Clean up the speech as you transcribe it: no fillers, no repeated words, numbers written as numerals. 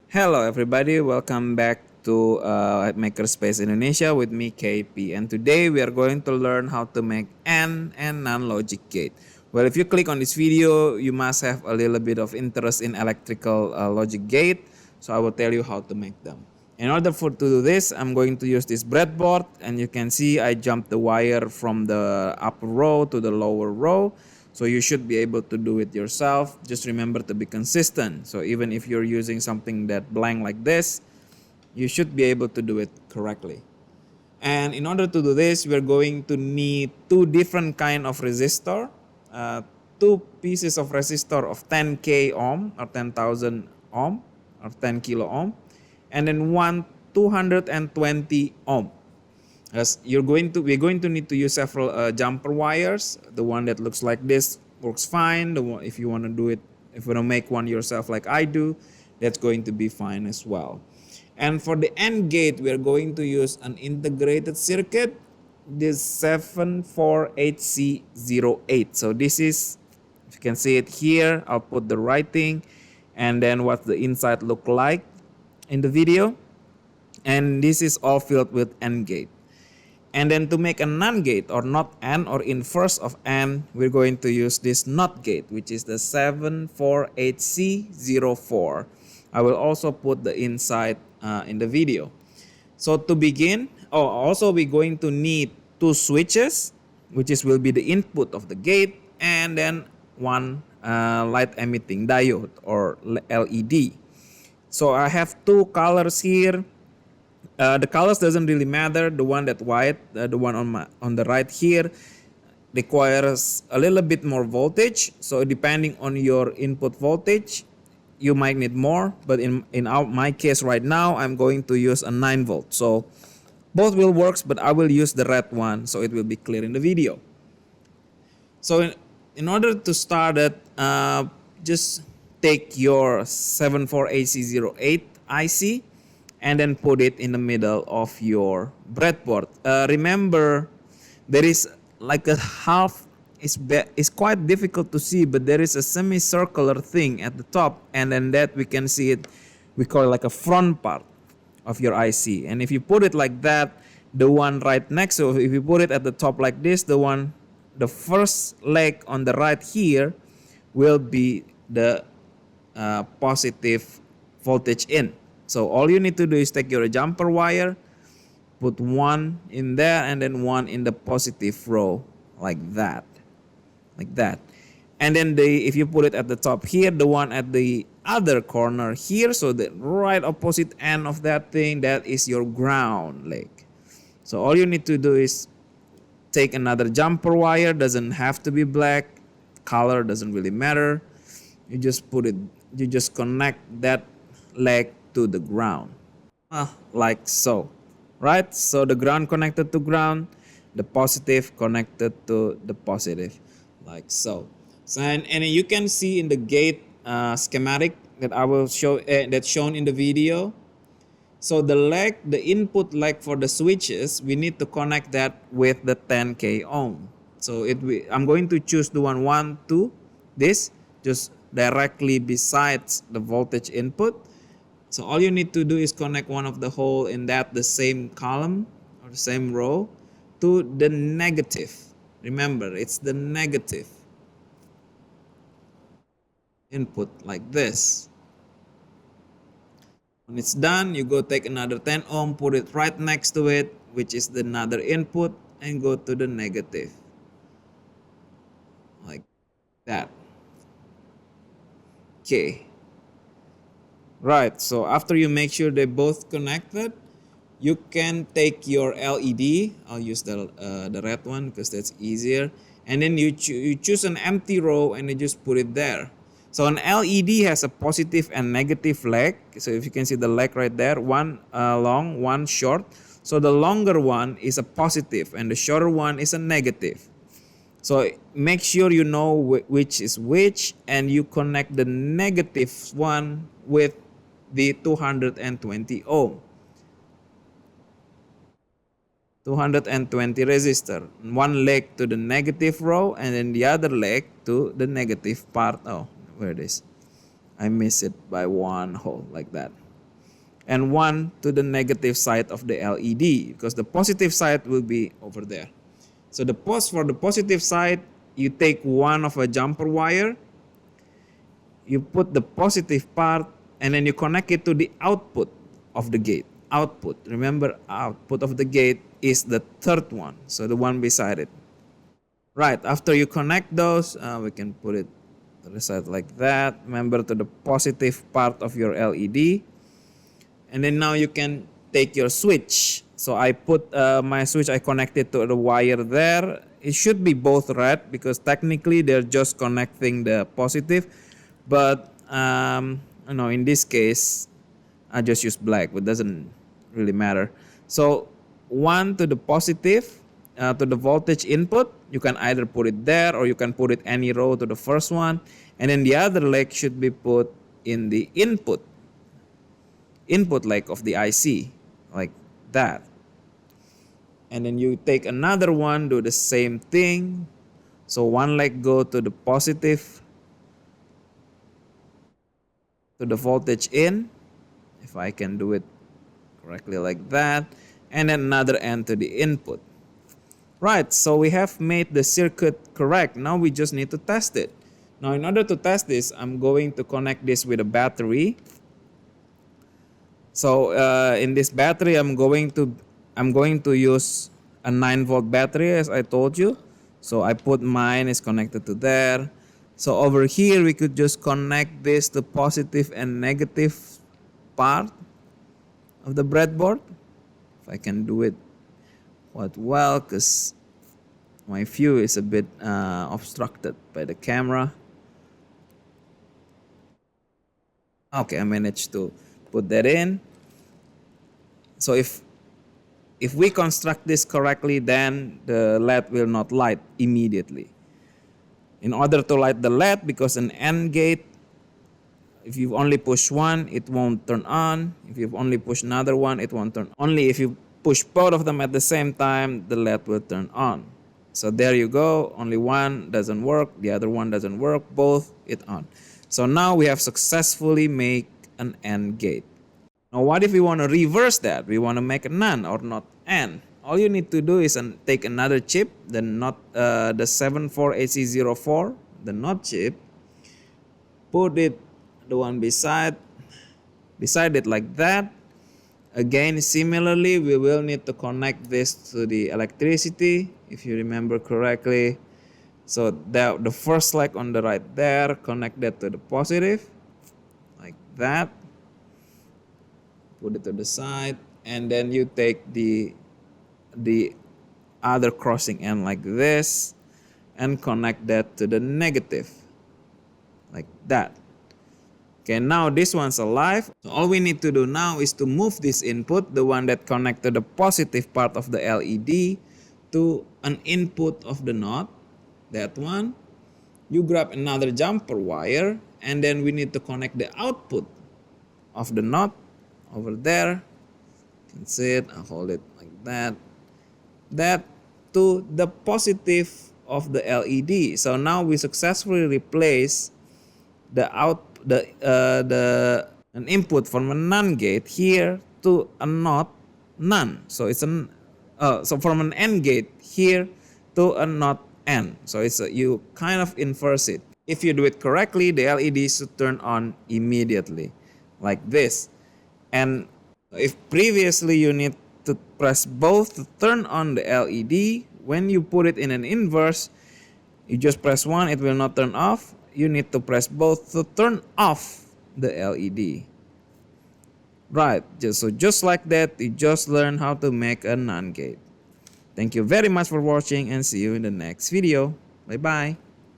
Hello everybody, welcome back to Makerspace Indonesia with me KP, and today we are going to learn how to make AND and non-logic gate. Well, if you click on this video, you must have a little bit of interest in electrical logic gate, so I will tell you how to make them. In order to do this, I'm going to use this breadboard, and you can see I jumped the wire from the upper row to the lower row. So you should be able to do it yourself. Just remember to be consistent. So even if you're using something that blank like this, you should be able to do it correctly. And in order to do this, we're going to need two different kind of resistor, two pieces of resistor of 10k ohm or 10,000 ohm or 10 kilo ohm, and then one 220 ohm. As we're going to need to use several jumper wires. The one that looks like this works fine. The one, if you want to do it, if you want to make one yourself like I do, that's going to be fine as well. And for the AND gate, we're going to use an integrated circuit, this 748C08. So this is, if you can see it here, I'll put the writing and then what the inside look like in the video. And this is all filled with AND gate. And then to make a NAND gate or not AND or inverse of AND, we're going to use this NOT gate, which is the 748C04. I will also put the inside in the video. So to begin, also we're going to need two switches, which will be the input of the gate, and then one light emitting diode or LED. So I have two colors here. The colors doesn't really matter. The one that white, the one on the right here, requires a little bit more voltage. So depending on your input voltage, you might need more. But in my case right now, I'm going to use a 9 volt. So both will work, but I will use the red one so it will be clear in the video. So in order to start it, just take your 74AC08 IC and then put it in the middle of your breadboard. Remember, there is like a half, it's quite difficult to see, but there is a semicircular thing at the top, and then that we can see it, we call it like a front part of your IC. And if you put it like that, the one right next to it, if you put it at the top like this, the first leg on the right here will be the positive voltage in. So all you need to do is take your jumper wire, put one in there and then one in the positive row like that. And then if you put it at the top here, the one at the other corner here, so the right opposite end of that thing, that is your ground leg. So all you need to do is take another jumper wire, doesn't have to be black, color doesn't really matter. You just connect that leg to the ground, like so, right? So the ground connected to ground, the positive connected to the positive, like so. And you can see in the gate schematic that I will show, that's shown in the video. So the input leg for the switches, we need to connect that with the 10k ohm. So I'm going to choose the one to this, just directly besides the voltage input. So all you need to do is connect one of the hole in the same column or the same row to the negative. Remember, it's the negative input like this. When it's done, you go take another 10 ohm, put it right next to it, which is another input, and go to the negative. Like that. Okay. Right, so after you make sure they both connected, you can take your LED. I'll use the red one because that's easier. And then you choose an empty row and you just put it there. So an LED has a positive and negative leg. So if you can see the leg right there, one long, one short. So the longer one is a positive and the shorter one is a negative. So make sure you know which is which, and you connect the negative one with the 220 ohm. 220 resistor. One leg to the negative row and then the other leg to the negative part. Oh, where it is. I miss it by one hole like that. and 1 to the negative side of the LED, because the positive side will be over there. So for the positive side, you take one of a jumper wire, you put the positive part, and then you connect it to the output of the gate. Output, remember, output of the gate is the third one, so the one beside it. Right, after you connect those, we can put it to the side like that. Remember, to the positive part of your LED. And then now you can take your switch. So I put my switch, I connected to the wire there. It should be both red because technically they're just connecting the positive. But in this case, I just use black, but it doesn't really matter. So 1 to the positive, to the voltage input, you can either put it there or you can put it any row to the first one. And then the other leg should be put in the input leg of the IC, like that. And then you take another one, do the same thing. So one leg go to the positive, to the voltage in, if I can do it correctly like that, and then another end to the input. Right, so we have made the circuit correct. Now we just need to test it. Now in order to test this, I'm going to connect this with a battery. So in this battery, I'm going to use a 9-volt battery, as I told you. So I put mine is connected to there. So over here, we could just connect this to positive and negative part of the breadboard. If I can do it quite well, because my view is a bit obstructed by the camera. Okay, I managed to put that in. So if we construct this correctly, then the LED will not light immediately. In order to light the LED, because an AND gate, if you only push one, it won't turn on. If you only push another one, it won't turn on. Only if you push both of them at the same time, the LED will turn on. So there you go. Only one doesn't work, the other one doesn't work, both it on. So now we have successfully made an AND gate. Now what if we want to reverse that? We want to make a NAND or not AND. All you need to do is take another chip, the 74AC04, the NOT chip, put it the one beside it like that. Again, similarly, we will need to connect this to the electricity, if you remember correctly. So the first leg on the right there, connect that to the positive, like that. Put it to the side, and then you take the other crossing end like this and connect that to the negative, like that. Okay, now this one's alive. So all we need to do now is to move this input, the one that connects to the positive part of the LED, to an input of the NOT, that one. You grab another jumper wire, and then we need to connect the output of the NOT over there. You can see it, I'll hold it like that. That to the positive of the LED. So now we successfully replace an input from a NAND gate here to a NOT NAND. So it's so from an AND gate here to a NOT AND. So you kind of inverse it. If you do it correctly, the LED should turn on immediately, like this. And if previously you need to press both to turn on the LED, when you put it in an inverse, you just press one, it will not turn off. You need to press both to turn off the LED. Right, just like that, you just learn how to make a NAND gate. Thank you very much for watching, and see you in the next video. Bye bye.